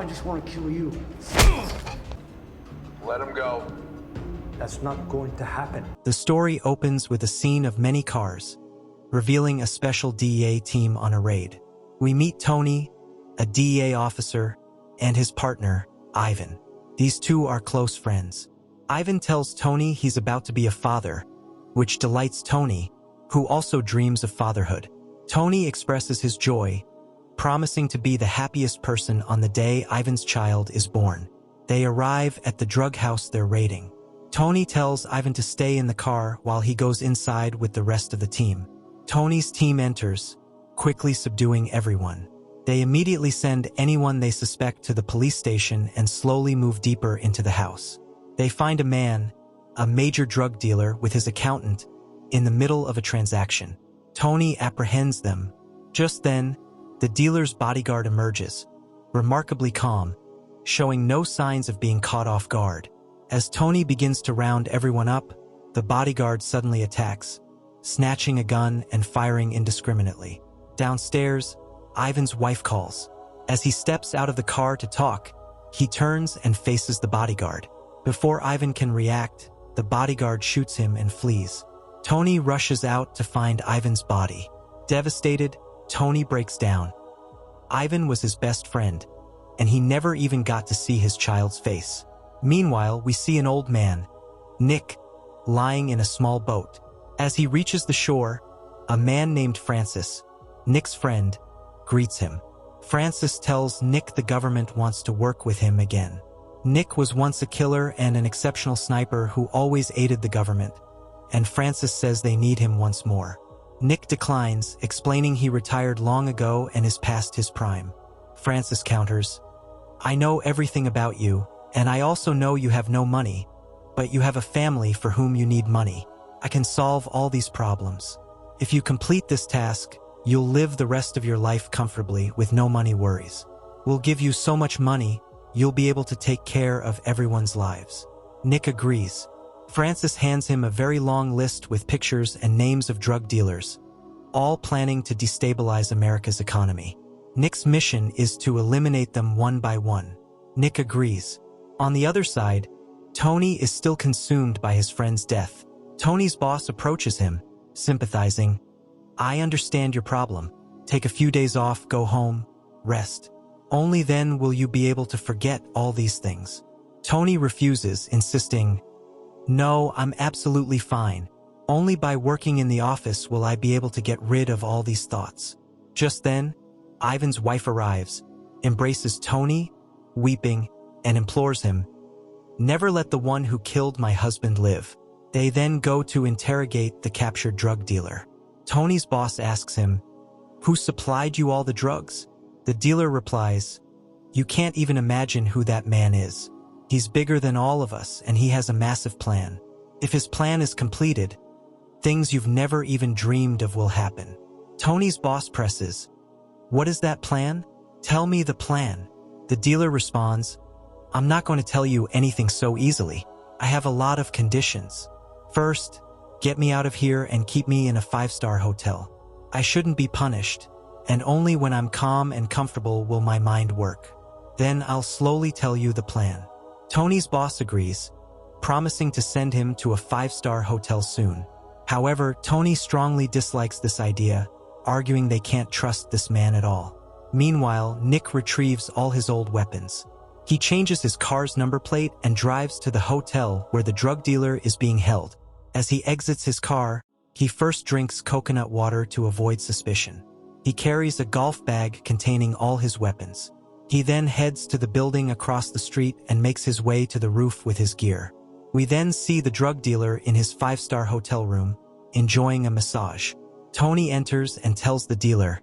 I just want to kill you. Let him go. That's not going to happen. The story opens with a scene of many cars, revealing a special DEA team on a raid. We meet Tony, a DEA officer, and his partner, Ivan. These two are close friends. Ivan tells Tony he's about to be a father, which delights Tony, who also dreams of fatherhood. Tony expresses his joy, promising to be the happiest person on the day Ivan's child is born. They arrive at the drug house they're raiding. Tony tells Ivan to stay in the car while he goes inside with the rest of the team. Tony's team enters, quickly subduing everyone. They immediately send anyone they suspect to the police station and slowly move deeper into the house. They find a man, a major drug dealer with his accountant, in the middle of a transaction. Tony apprehends them. Just then, the dealer's bodyguard emerges, remarkably calm, showing no signs of being caught off guard. As Tony begins to round everyone up, the bodyguard suddenly attacks, snatching a gun and firing indiscriminately. Downstairs, Ivan's wife calls. As he steps out of the car to talk, he turns and faces the bodyguard. Before Ivan can react, the bodyguard shoots him and flees. Tony rushes out to find Ivan's body. Devastated, Tony breaks down. Ivan was his best friend, and he never even got to see his child's face. Meanwhile, we see an old man, Nick, lying in a small boat. As he reaches the shore, a man named Francis, Nick's friend, greets him. Francis tells Nick the government wants to work with him again. Nick was once a killer and an exceptional sniper who always aided the government, and Francis says they need him once more. Nick declines, explaining he retired long ago and is past his prime. Francis counters, "I know everything about you, and I also know you have no money, but you have a family for whom you need money. I can solve all these problems. If you complete this task, you'll live the rest of your life comfortably with no money worries. We'll give you so much money, you'll be able to take care of everyone's lives." Nick agrees. Francis hands him a very long list with pictures and names of drug dealers, all planning to destabilize America's economy. Nick's mission is to eliminate them one by one. Nick agrees. On the other side, Tony is still consumed by his friend's death. Tony's boss approaches him, sympathizing. "I understand your problem. Take a few days off, go home, rest. Only then will you be able to forget all these things." Tony refuses, insisting, "No, I'm absolutely fine. Only by working in the office will I be able to get rid of all these thoughts." Just then, Ivan's wife arrives, embraces Tony, weeping, and implores him, "Never let the one who killed my husband live." They then go to interrogate the captured drug dealer. Tony's boss asks him, "Who supplied you all the drugs?" The dealer replies, "You can't even imagine who that man is. He's bigger than all of us, and he has a massive plan. If his plan is completed, things you've never even dreamed of will happen." Tony's boss presses, "What is that plan? Tell me the plan." The dealer responds, "I'm not going to tell you anything so easily. I have a lot of conditions. First, get me out of here and keep me in a 5-star hotel. I shouldn't be punished, and only when I'm calm and comfortable will my mind work. Then I'll slowly tell you the plan." Tony's boss agrees, promising to send him to a 5-star hotel soon. However, Tony strongly dislikes this idea, arguing they can't trust this man at all. Meanwhile, Nick retrieves all his old weapons. He changes his car's number plate and drives to the hotel where the drug dealer is being held. As he exits his car, he first drinks coconut water to avoid suspicion. He carries a golf bag containing all his weapons. He then heads to the building across the street and makes his way to the roof with his gear. We then see the drug dealer in his 5-star hotel room, enjoying a massage. Tony enters and tells the dealer,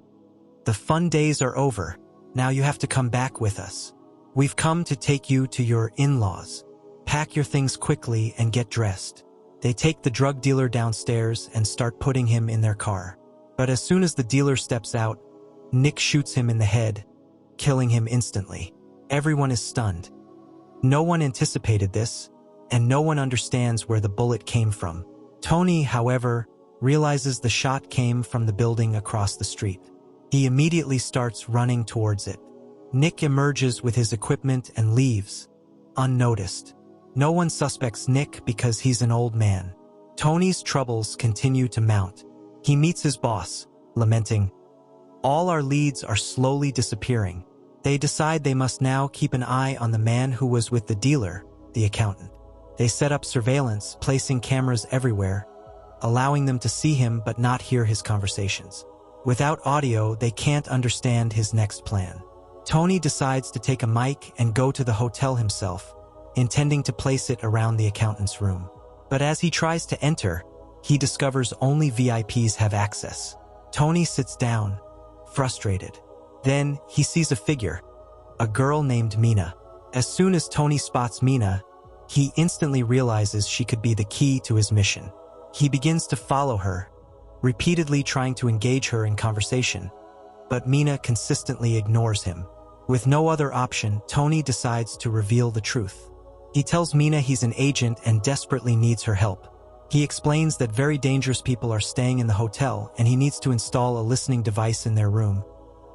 "The fun days are over. Now you have to come back with us. We've come to take you to your in-laws. Pack your things quickly and get dressed." They take the drug dealer downstairs and start putting him in their car. But as soon as the dealer steps out, Nick shoots him in the head, killing him instantly. Everyone is stunned. No one anticipated this, and no one understands where the bullet came from. Tony, however, realizes the shot came from the building across the street. He immediately starts running towards it. Nick emerges with his equipment and leaves, unnoticed. No one suspects Nick because he's an old man. Tony's troubles continue to mount. He meets his boss, lamenting, "All our leads are slowly disappearing." They decide they must now keep an eye on the man who was with the dealer, the accountant. They set up surveillance, placing cameras everywhere, allowing them to see him but not hear his conversations. Without audio, they can't understand his next plan. Tony decides to take a mic and go to the hotel himself, intending to place it around the accountant's room. But as he tries to enter, he discovers only VIPs have access. Tony sits down, frustrated. Then he sees a figure, a girl named Mina. As soon as Tony spots Mina, he instantly realizes she could be the key to his mission. He begins to follow her, repeatedly trying to engage her in conversation, but Mina consistently ignores him. With no other option, Tony decides to reveal the truth. He tells Mina he's an agent and desperately needs her help. He explains that very dangerous people are staying in the hotel and he needs to install a listening device in their room,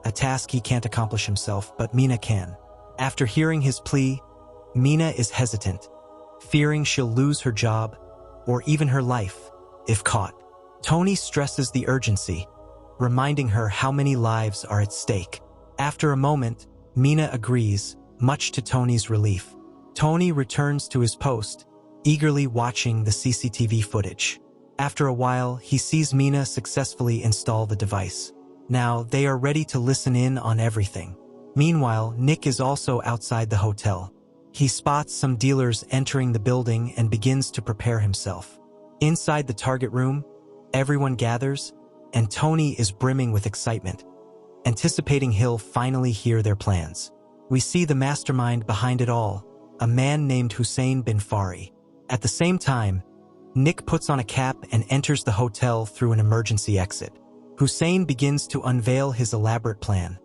a task he can't accomplish himself, but Mina can. After hearing his plea, Mina is hesitant, fearing she'll lose her job or even her life if caught. Tony stresses the urgency, reminding her how many lives are at stake. After a moment, Mina agrees, much to Tony's relief. Tony returns to his post, eagerly watching the CCTV footage. After a while, he sees Mina successfully install the device. Now, they are ready to listen in on everything. Meanwhile, Nick is also outside the hotel. He spots some dealers entering the building and begins to prepare himself. Inside the target room, everyone gathers, and Tony is brimming with excitement, anticipating he'll finally hear their plans. We see the mastermind behind it all, a man named Hussein bin Fari. At the same time, Nick puts on a cap and enters the hotel through an emergency exit. Hussein begins to unveil his elaborate plan.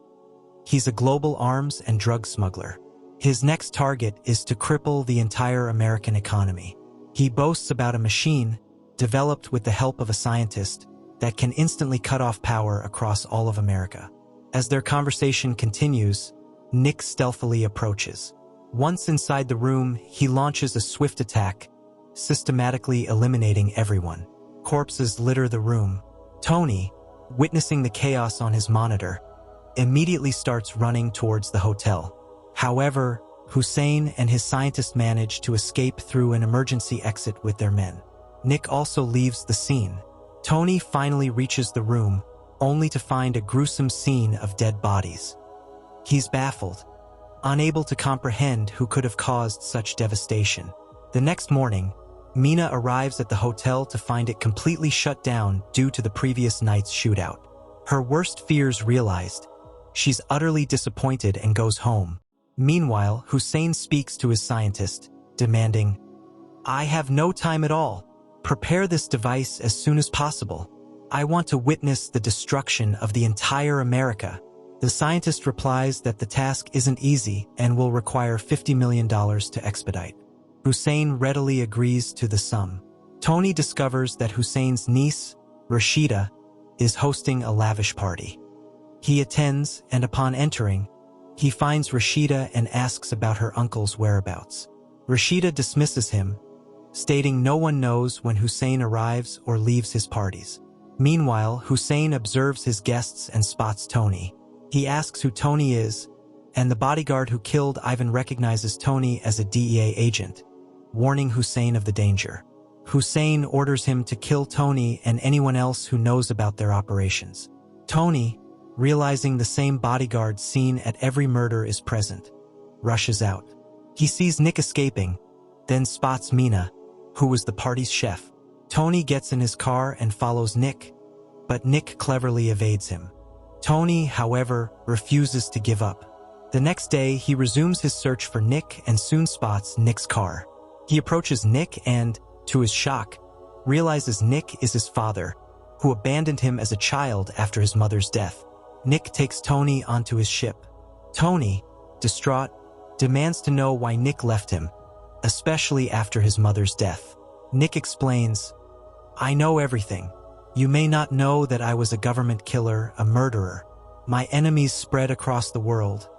He's a global arms and drug smuggler. His next target is to cripple the entire American economy. He boasts about a machine, developed with the help of a scientist, that can instantly cut off power across all of America. As their conversation continues, Nick stealthily approaches. Once inside the room, he launches a swift attack, systematically eliminating everyone. Corpses litter the room. Tony, witnessing the chaos on his monitor, immediately starts running towards the hotel. However, Hussein and his scientist manage to escape through an emergency exit with their men. Nick also leaves the scene. Tony finally reaches the room, only to find a gruesome scene of dead bodies. He's baffled, unable to comprehend who could have caused such devastation. The next morning, Mina arrives at the hotel to find it completely shut down due to the previous night's shootout. Her worst fears realized, she's utterly disappointed and goes home. Meanwhile, Hussein speaks to his scientist, demanding, "I have no time at all. Prepare this device as soon as possible. I want to witness the destruction of the entire America." The scientist replies that the task isn't easy and will require $50 million to expedite. Hussein readily agrees to the sum. Tony discovers that Hussein's niece, Rashida, is hosting a lavish party. He attends, and upon entering, he finds Rashida and asks about her uncle's whereabouts. Rashida dismisses him, stating no one knows when Hussein arrives or leaves his parties. Meanwhile, Hussein observes his guests and spots Tony. He asks who Tony is, and the bodyguard who killed Ivan recognizes Tony as a DEA agent, warning Hussein of the danger. Hussein orders him to kill Tony and anyone else who knows about their operations. Tony, realizing the same bodyguard seen at every murder is present, rushes out. He sees Nick escaping, then spots Mina, who was the party's chef. Tony gets in his car and follows Nick, but Nick cleverly evades him. Tony, however, refuses to give up. The next day, he resumes his search for Nick and soon spots Nick's car. He approaches Nick and, to his shock, realizes Nick is his father, who abandoned him as a child after his mother's death. Nick takes Tony onto his ship. Tony, distraught, demands to know why Nick left him, especially after his mother's death. Nick explains, "I know everything. You may not know that I was a government killer, a murderer. My enemies spread across the world,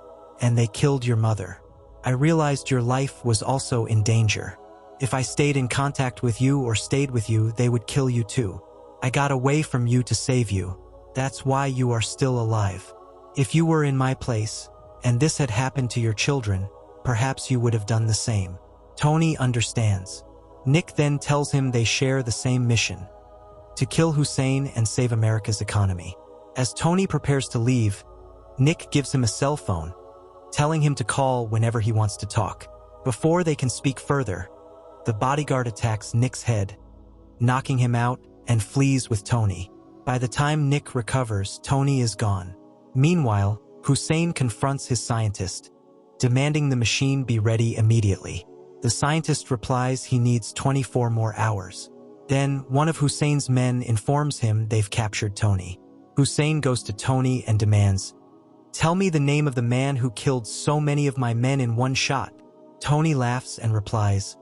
and they killed your mother. I realized your life was also in danger. If I stayed in contact with you or stayed with you, they would kill you too. I got away from you to save you. That's why you are still alive. If you were in my place, and this had happened to your children, perhaps you would have done the same. Tony understands. Nick then tells him they share the same mission: to kill Hussein and save America's economy. As Tony prepares to leave, Nick gives him a cell phone, telling him to call whenever he wants to talk. Before they can speak further, the bodyguard attacks Nick's head, knocking him out, and flees with Tony. By the time Nick recovers, Tony is gone. Meanwhile, Hussein confronts his scientist, demanding the machine be ready immediately. The scientist replies he needs 24 more hours. Then, one of Hussein's men informs him they've captured Tony. Hussein goes to Tony and demands, "Tell me the name of the man who killed so many of my men in one shot." Tony laughs and replies,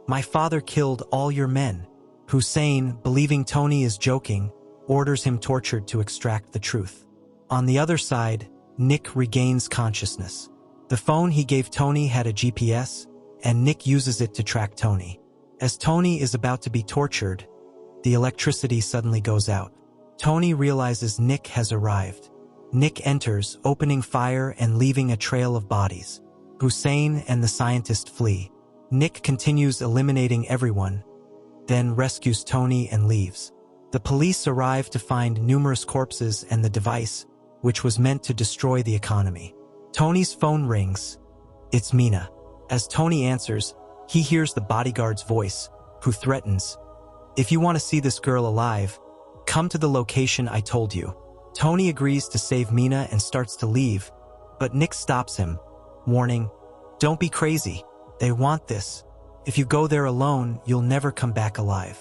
"My father killed all your men." Hussein, believing Tony is joking, orders him tortured to extract the truth. On the other side, Nick regains consciousness. The phone he gave Tony had a GPS, and Nick uses it to track Tony. As Tony is about to be tortured, the electricity suddenly goes out. Tony realizes Nick has arrived. Nick enters, opening fire and leaving a trail of bodies. Hussein and the scientist flee. Nick continues eliminating everyone, then rescues Tony and leaves. The police arrive to find numerous corpses and the device, which was meant to destroy the economy. Tony's phone rings. It's Mina. As Tony answers, he hears the bodyguard's voice, who threatens, "If you want to see this girl alive, come to the location I told you." Tony agrees to save Mina and starts to leave, but Nick stops him, warning, "Don't be crazy. They want this. If you go there alone, you'll never come back alive.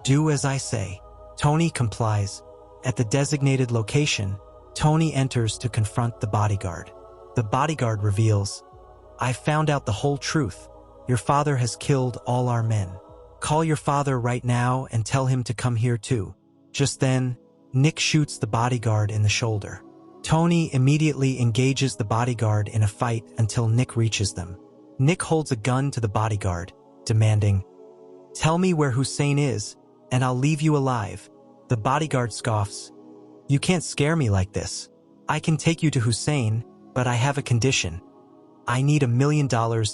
Do as I say." Tony complies. At the designated location, Tony enters to confront the bodyguard. The bodyguard reveals, "I found out the whole truth. Your father has killed all our men. Call your father right now and tell him to come here too." Just then, Nick shoots the bodyguard in the shoulder. Tony immediately engages the bodyguard in a fight until Nick reaches them. Nick holds a gun to the bodyguard, demanding, "Tell me where Hussein is, and I'll leave you alive." The bodyguard scoffs, "You can't scare me like this. I can take you to Hussein, but I have a condition. I need $1 million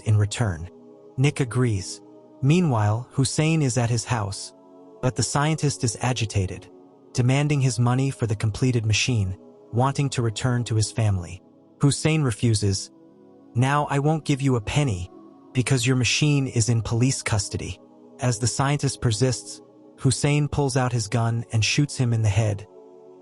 in return." Nick agrees. Meanwhile, Hussein is at his house, but the scientist is agitated, demanding his money for the completed machine, wanting to return to his family. Hussein refuses. "Now I won't give you a penny, because your machine is in police custody." As the scientist persists, Hussein pulls out his gun and shoots him in the head,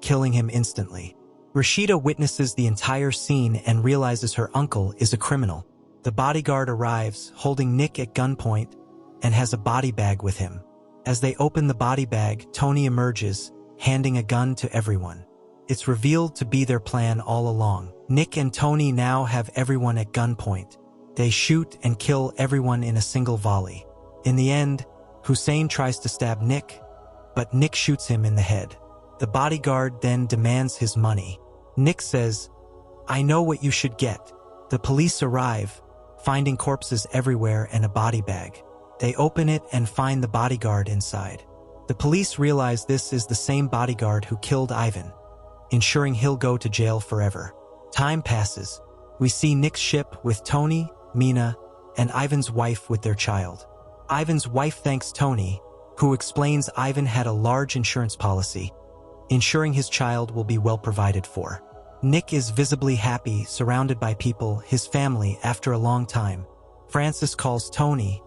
killing him instantly. Rashida witnesses the entire scene and realizes her uncle is a criminal. The bodyguard arrives, holding Nick at gunpoint, and has a body bag with him. As they open the body bag, Tony emerges, handing a gun to everyone. It's revealed to be their plan all along. Nick and Tony now have everyone at gunpoint. They shoot and kill everyone in a single volley. In the end, Hussein tries to stab Nick, but Nick shoots him in the head. The bodyguard then demands his money. Nick says, "I know what you should get." The police arrive, finding corpses everywhere and a body bag. They open it and find the bodyguard inside. The police realize this is the same bodyguard who killed Ivan, ensuring he'll go to jail forever. Time passes. We see Nick's ship with Tony, Mina, and Ivan's wife with their child. Ivan's wife thanks Tony, who explains Ivan had a large insurance policy, ensuring his child will be well provided for. Nick is visibly happy, surrounded by people, his family, after a long time. Francis calls Tony,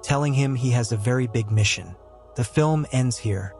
telling him he has a very big mission. The film ends here.